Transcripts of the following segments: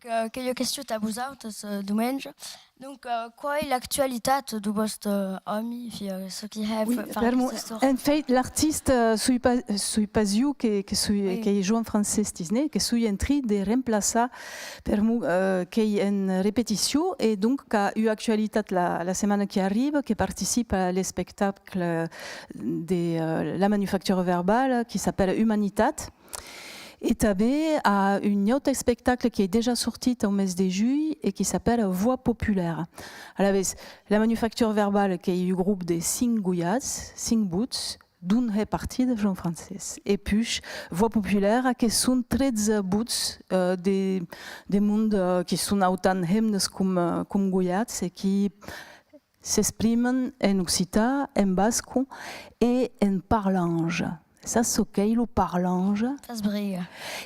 Aquella qüestió t'ha posat diumenge. Donc, qual est l'actualité de votre ami, ce qui a Oui, fait en fait, l'artiste sui pasiu che joue en français Disney, che sui entri de remplaça per mu che en répétition et donc qu'a eu actualité la semaine qui arrive, qui participe à les spectacles de la manufacture verbale qui s'appelle Humanitat. Et t'avais un autre spectacle qui est déjà sorti au mes de juillet et qui s'appelle Voix populaire. Alors, la manufacture verbale qui est un groupe de 5 gouyats, 5 boots, d'une répartie de Jean français. Et puis, Voix populaire qui sont 13 boots des mondes qui sont autant hymnes comme gouyats et qui s'expriment en occitan, en basque et en parlange. Ça, c'est le parlange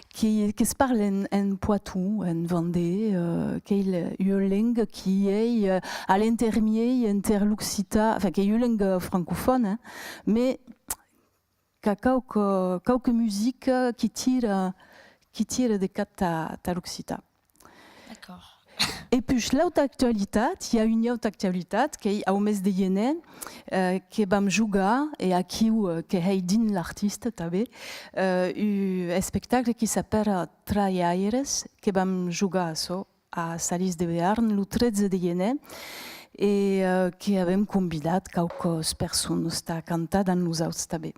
qui se parle en Poitou, en Vendée, qui est une langue qui est à l'intermédiaire entre l'occitan, enfin qui est une langue francophone, hein, mais qui a quelques musiques qui tirent de l'occitan. D'accord. Et puis l'autre actualité, il y a une autre actualité qui est au mes de Yénen, qui va jouer et à qui est din l'artiste tabe, un spectacle qui s'appelle Traiaires, qui va jouer à Salis de Béarn le 13 de Yénen et qui avait convidat quelques personnes à canter dans nos autres tabe.